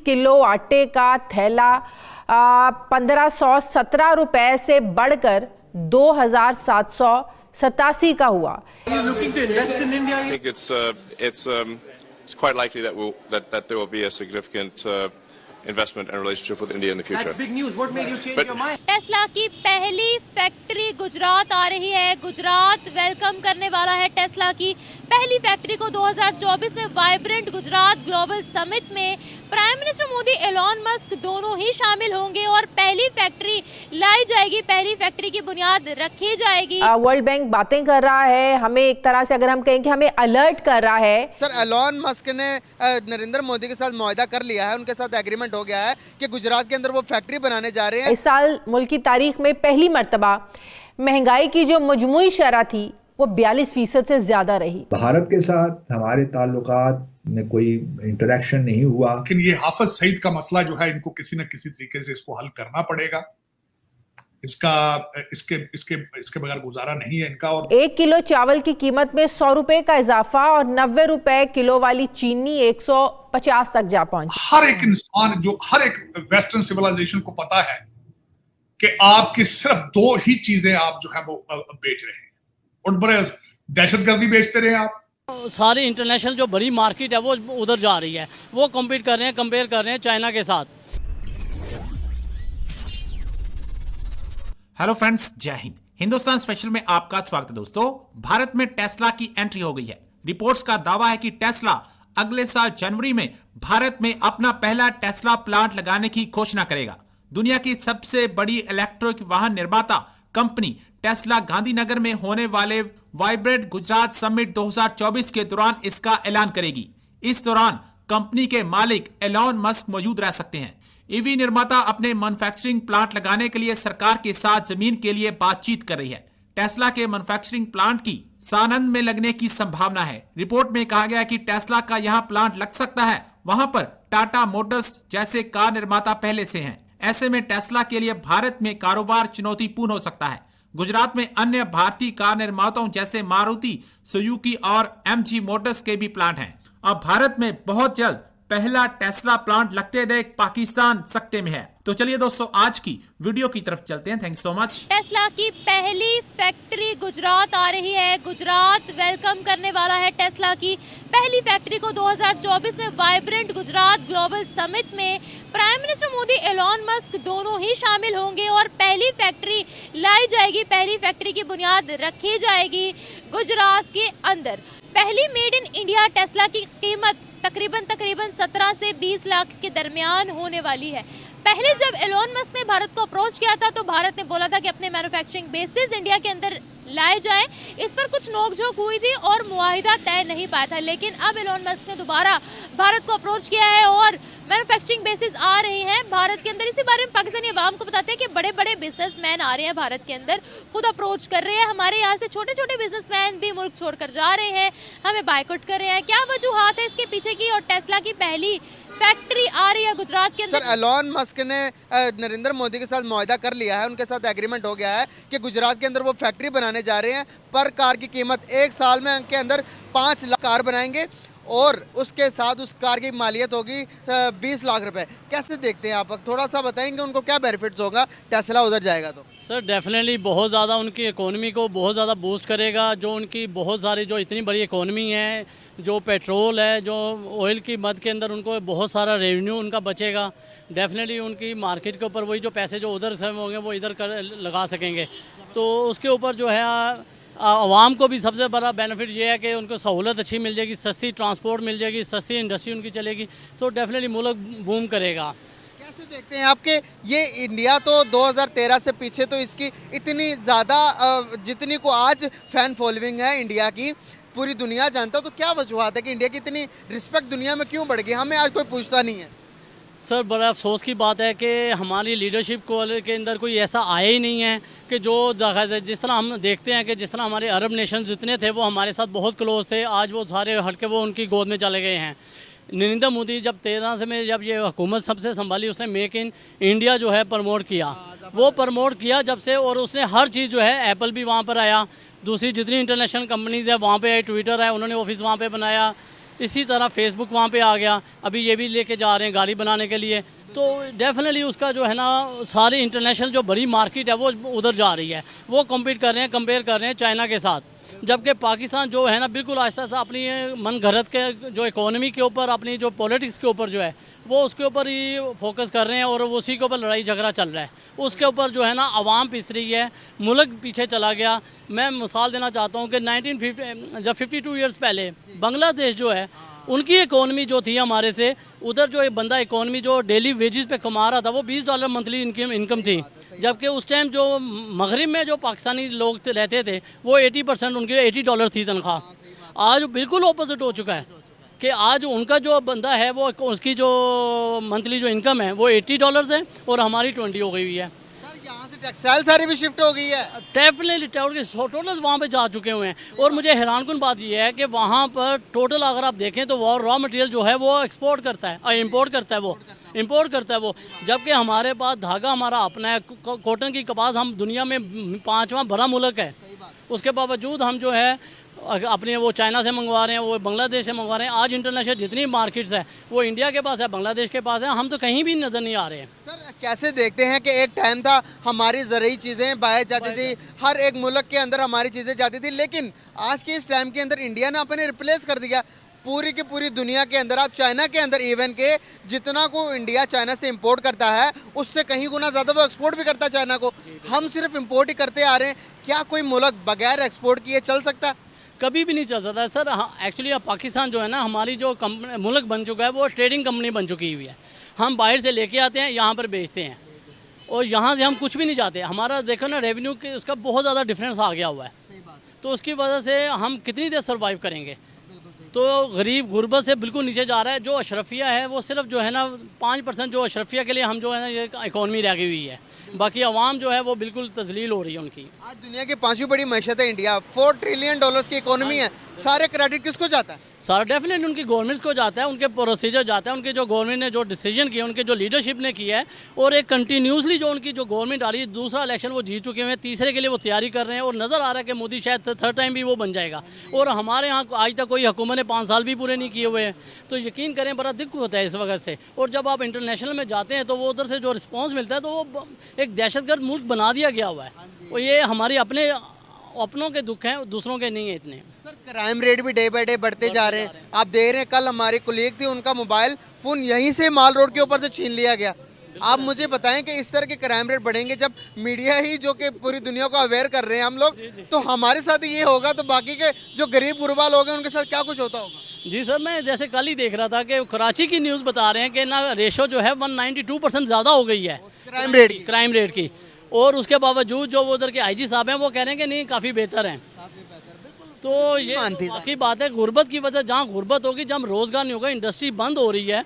Kilo आटे का थैला 1517 रुपए से बढ़कर 2787 का हुआ। It's quite likely that there will be a significant investment and relationship with India in the future. That's big news. What made you change your mind? Tesla की पहली फैक्ट्री गुजरात आ रही है। गुजरात वेलकम करने वाला है टेस्ला की पहली फैक्ट्री को 2024 में वाइब्रेंट गुजरात ग्लोबल समिट में prime minister Modi, Elon Musk दोनों ही शामिल होंगे और पहली फैक्ट्री लाई जाएगी, पहली फैक्ट्री की बुनियाद रखी जाएगी। वर्ल्ड बैंक बातें कर रहा है, हमें एक तरह से अगर हम कहें कि हमें अलर्ट कर रहा है। सर, एलॉन मस्क ने नरेंद्र मोदी के साथ मुआहदा कर लिया है, उनके साथ एग्रीमेंट हो गया है कि गुजरात के अंदर वो फैक्ट्री बनाने जा रहे हैं। इस साल मुल्क की तारीख में पहली मर्तबा महंगाई की जो मजमूई शरह थी वो 42% से ज्यादा रही। भारत के साथ हमारे ताल्लुकात में कोई इंटरेक्शन नहीं हुआ, लेकिन ये हाफिज सईद का मसला जो है, इनको किसी न किसी तरीके से इसको हल करना पड़ेगा। इसके बगैर गुजारा नहीं है इनका। और 1 किलो चावल की कीमत में 100 रुपए का इजाफा और 90 रुपए किलो वाली चीनी 150 तक जा पहुंची। हर एक इंसान, जो हर एक वेस्टर्न सिविलाइजेशन को पता है कि आपकी सिर्फ 2 ही चीजें आप जो है वो बेच रहे हैं, और बड़े दहशतगर्दी बेचते रहे आप। सारी इंटरनेशनल जो बड़ी मार्केट है वो उधर जा रही है, वो कंपेयर कर रहे हैं चाइना के साथ। हेलो फ्रेंड्स, जय हिंद। हिंदुस्तान स्पेशल में आपका स्वागत है। दोस्तों, भारत में टेस्ला की एंट्री हो गई है। रिपोर्ट्स का दावा है कि टेस्ला अगले साल जनवरी में भारत में अपना पहला टेस्ला प्लांट लगाने की घोषणा करेगा। दुनिया की सबसे बड़ी इलेक्ट्रिक वाहन निर्माता कंपनी टेस्ला गांधीनगर में होने वाले वाइब्रेंट गुजरात समिट 2024 के दौरान इसका ऐलान करेगी। इस दौरान कंपनी के मालिक एलॉन मस्क मौजूद रह सकते हैं। ईवी निर्माता अपने मैन्युफैक्चरिंग प्लांट लगाने के लिए सरकार के साथ जमीन के लिए बातचीत कर रही है। टेस्ला के मैन्युफैक्चरिंग प्लांट की सानंद में लगने की संभावना है। रिपोर्ट में कहा गया है कि टेस्ला का यहां प्लांट लग सकता है। वहां पर टाटा मोटर्स जैसे कार निर्माता पहले से हैं। ऐसे में टेस्ला के लिए भारत में कारोबार चुनौतीपूर्ण हो सकता है। गुजरात में अन्य भारतीय कार निर्माताओं जैसे मारुति, सुजुकी और एमजी मोटर्स के भी प्लांट हैं। अब भारत में बहुत जल्द पहला टेस्ला प्लांट लगते देख पाकिस्तान सकते में है। तो चलिए दोस्तों, आज की वीडियो की तरफ चलते हैं। Thanks so much. टेस्ला की पहली फैक्ट्री गुजरात आ रही है। गुजरात वेलकम करने वाला है टेस्ला की पहली फैक्ट्री को 2024 में वाइब्रेंट गुजरात ग्लोबल समिट में prime minister Modi, Elon Musk दोनों ही शामिल होंगे और पहली फैक्ट्री लाई जाएगी, पहली फैक्ट्री की बुनियाद रखी जाएगी गुजरात के अंदर। पहली मेड इन इंडिया टेस्ला की कीमत तकरीबन 17 से 20 लाख के दरमियान होने वाली है। पहले जब एलॉन मस्क ने भारत को अप्रोच किया था तो भारत ने बोला था कि अपने मैन्युफैक्चरिंग बेसिस इंडिया के अंदर लाए जाएं। इस पर कुछ नोकझोंक हुई थी और मुआहिदा तय नहीं पाया था, लेकिन अब एलॉन मस्क ने दोबारा भारत को अप्रोच किया है और मैन्युफैक्चरिंग बेसिस आ रही हैं भारत के अंदर। इसी बारे में पाकिस्तानी अवाम को बताते हैं कि बड़े बड़े बिजनेसमैन आ रहे हैं भारत के अंदर, खुद अप्रोच कर रहे हैं। हमारे यहाँ से छोटे छोटे बिजनेसमैन भी मुल्क छोड़कर जा रहे हैं, हमें बायकॉट कर रहे हैं। क्या वजूहात है इसके पीछे की? और टेस्ला की पहली फैक्ट्री आ रही है गुजरात के अंदर। सर, एलॉन मस्क ने नरेंद्र मोदी के साथ मुआहदा कर लिया है, उनके साथ एग्रीमेंट हो गया है कि गुजरात के अंदर वो फैक्ट्री बनाने जा रहे हैं। पर कार की कीमत 1 साल में के अंदर 5 लाख कार बनाएंगे और उसके साथ उस कार की मालियत होगी 20 लाख रुपए। कैसे देखते हैं आप? थोड़ा सा बताएंगे उनको क्या बेनिफिट्स होगा टेस्ला उधर जाएगा तो? सर, डेफिनेटली बहुत ज़्यादा उनकी इकोनॉमी को बहुत ज़्यादा बूस्ट करेगा। जो उनकी बहुत सारी जो इतनी बड़ी इकोनॉमी है, जो पेट्रोल है, जो ऑयल की मद के अंदर उनको बहुत सारा रेवेन्यू उनका बचेगा। डेफिनेटली उनकी मार्केट के ऊपर वही जो पैसे जो उधर से होंगे वो इधर लगा सकेंगे। तो उसके ऊपर जो है आवाम को भी सबसे बड़ा बेनिफिट ये है कि उनको सहूलत अच्छी मिल जाएगी, सस्ती ट्रांसपोर्ट मिल जाएगी, सस्ती इंडस्ट्री उनकी चलेगी, तो डेफिनेटली मुल्क बूम करेगा। कैसे देखते हैं आपके ये इंडिया तो 2013 से पीछे, तो इसकी इतनी ज़्यादा जितनी को आज फैन फॉलोइंग है इंडिया की, पूरी दुनिया जानता, तो क्या वजूहत है कि इंडिया की इतनी रिस्पेक्ट दुनिया में क्यों बढ़ गई? हमें आज कोई पूछता नहीं है। सर, बड़ा अफसोस की बात है कि हमारी लीडरशिप के अंदर कोई ऐसा आया ही नहीं है कि जो जिस तरह हम देखते हैं कि जिस तरह हमारे अरब नेशन जितने थे वो हमारे साथ बहुत क्लोज थे, आज वो सारे हटके वो उनकी गोद में चले गए हैं। नरेंद्र मोदी जब 13 से में जब ये हुकूमत सबसे संभाली, उसने मेक इन इंडिया जो है प्रमोट किया, वो प्रमोट किया जब से, और उसने हर चीज़ जो है, एप्पल भी वहाँ पर आया, दूसरी जितनी इंटरनेशनल कंपनीज़ है वहाँ पे आई, ट्विटर है, उन्होंने ऑफिस वहाँ पे बनाया, इसी तरह फेसबुक वहाँ पे आ गया, अभी ये भी लेके जा रहे हैं गाड़ी बनाने के लिए। तो डेफिनेटली उसका जो है ना सारी इंटरनेशनल जो बड़ी मार्केट है वो उधर जा रही है, वो कम्पीट कर रहे हैं, कंपेयर कर रहे हैं चाइना के साथ। जबकि पाकिस्तान जो है ना बिल्कुल आहिस्ता आहिस्ता अपनी मन घरत के जो इकोनॉमी के ऊपर, अपनी जो पॉलिटिक्स के ऊपर जो है वो उसके ऊपर ही फोकस कर रहे हैं और उसी के ऊपर लड़ाई झगड़ा चल रहा है। उसके ऊपर जो है ना आवाम पिस रही है, मुल्क पीछे चला गया। मैं मिसाल देना चाहता हूँ कि 1950 जब 52 ईयर्स पहले बांग्लादेश जो है उनकी इकोनॉमी जो थी हमारे से, उधर जो एक बंदा इकोनॉमी जो डेली वेजेस पे कमा रहा था वो $20 मंथली इनकम थी। जबकि उस टाइम जो मगरिब में जो पाकिस्तानी लोग रहते थे वो 80% उनकी $80 थी तनख्वाह। आज बिल्कुल ऑपोजिट हो चुका है कि आज उनका जो बंदा है वो उसकी जो मंथली जो इनकम है वो $80 है और हमारी 20 हो गई हुई है। सर यहाँ से टेक्सटाइल सारी भी शिफ्ट हो गई है। डेफिनेटली टोटल वहाँ पे जा चुके हुए हैं। और मुझे हैरानकुन बात यह है कि वहाँ पर टोटल अगर आप देखें तो वो रॉ मटेरियल जो है वो एक्सपोर्ट करता है और इम्पोर्ट करता है, वो इम्पोर्ट करता है वो। जबकि हमारे पास धागा हमारा अपना है, कॉटन की कपास हम दुनिया में 5वां बड़ा मुल्क है, उसके बावजूद हम जो है अपने वो चाइना से मंगवा रहे हैं, वो बांग्लादेश से मंगवा रहे हैं। आज इंटरनेशनल जितनी मार्केट्स है वो इंडिया के पास है, बांग्लादेश के पास है, हम तो कहीं भी नज़र नहीं आ रहे हैं। सर कैसे देखते हैं कि एक टाइम था हमारी ज़रूरी चीज़ें बाहर जाती थी, हर एक मुल्क के अंदर हमारी चीज़ें जाती थी, लेकिन आज के इस टाइम के अंदर इंडिया ने अपने रिप्लेस कर दिया पूरी की पूरी दुनिया के अंदर। आप चाइना के अंदर इवन के जितना को इंडिया चाइना से इंपोर्ट करता है उससे कहीं गुना ज़्यादा वो एक्सपोर्ट भी करता है चाइना को। हम सिर्फ इंपोर्ट ही करते आ रहे हैं। क्या कोई मुल्क बगैर एक्सपोर्ट किए चल सकता? कभी भी नहीं चल सकता सर। हाँ, एक्चुअली अब पाकिस्तान जो है ना हमारी जो मुल्क बन चुका है वो ट्रेडिंग कंपनी बन चुकी हुई है। हम बाहर से लेके आते हैं, यहाँ पर बेचते हैं और यहाँ से हम कुछ भी नहीं जाते। हमारा देखो ना रेवेन्यू के उसका बहुत ज़्यादा डिफरेंस आ गया हुआ है। तो उसकी वजह से हम कितनी देर सर्वाइव करेंगे। तो गरीब गुर्बत से बिल्कुल नीचे जा रहा है। जो अशरफिया है वो सिर्फ जो है ना 5% जो अशरफिया के लिए हम जो है ना ये इकॉनमी रह गई हुई है, बाकी आवाम जो है वो बिल्कुल तजलील हो रही है उनकी। आज दुनिया की 5वीं बड़ी मैशत है इंडिया, $4 ट्रिलियन की इकोनॉमी है। सारे क्रेडिट किसको जाता है? सारा डेफिनेटली उनकी गवर्नमेंट्स को जाता है, उनके प्रोसीजर जाता है, उनके जो गवर्नमेंट ने जो डिसीजन किया, उनके जो लीडरशिप ने किया है और एक कंटिन्यूसली जो उनकी जो गवर्नमेंट आ रही है, दूसरा इलेक्शन वो जीत चुके हैं, तीसरे के लिए वो तैयारी कर रहे हैं और नज़र आ रहा है कि मोदी शायद 3rd टाइम भी वो बन जाएगा। और हमारे यहाँ आज तक कोई हुकूमत ने 5 साल भी पूरे नहीं किए हुए हैं। तो यकीन करें बड़ा दिक्कत होता है इस वक्त से। और जब आप इंटरनेशनल में जाते हैं तो वो उधर से जो रिस्पॉन्स मिलता है तो वो एक दहशतगर्द मुल्क बना दिया गया हुआ है। और ये हमारे अपनों के दुख हैं, दूसरों के नहीं है इतने। सर क्राइम रेट भी डे बाय डे बढ़ते जा रहे हैं। आप देख रहे हैं कल हमारी कुलीग थी, उनका मोबाइल फ़ोन यहीं से माल रोड के ऊपर से छीन लिया गया। आप मुझे बताएं कि इस तरह के क्राइम रेट बढ़ेंगे जब मीडिया ही जो कि पूरी दुनिया को अवेयर कर रहे हैं हम लोग, तो हमारे साथ ये होगा तो बाकी के जो गरीब गुरबा लोग हैं उनके साथ क्या कुछ होता होगा? जी सर, मैं जैसे कल ही देख रहा था कि कराची की न्यूज़ बता रहे हैं कि ना रेशो जो है 192% ज़्यादा हो गई है क्राइम रेट की। और उसके बावजूद जो वो उधर के IG साहब हैं वो कह रहे हैं कि नहीं काफ़ी बेहतर हैं। तो ये बाकी बात है गुर्बत की वजह, जहाँ गुर्बत होगी, जहाँ रोज़गार नहीं होगा, इंडस्ट्री बंद हो रही है।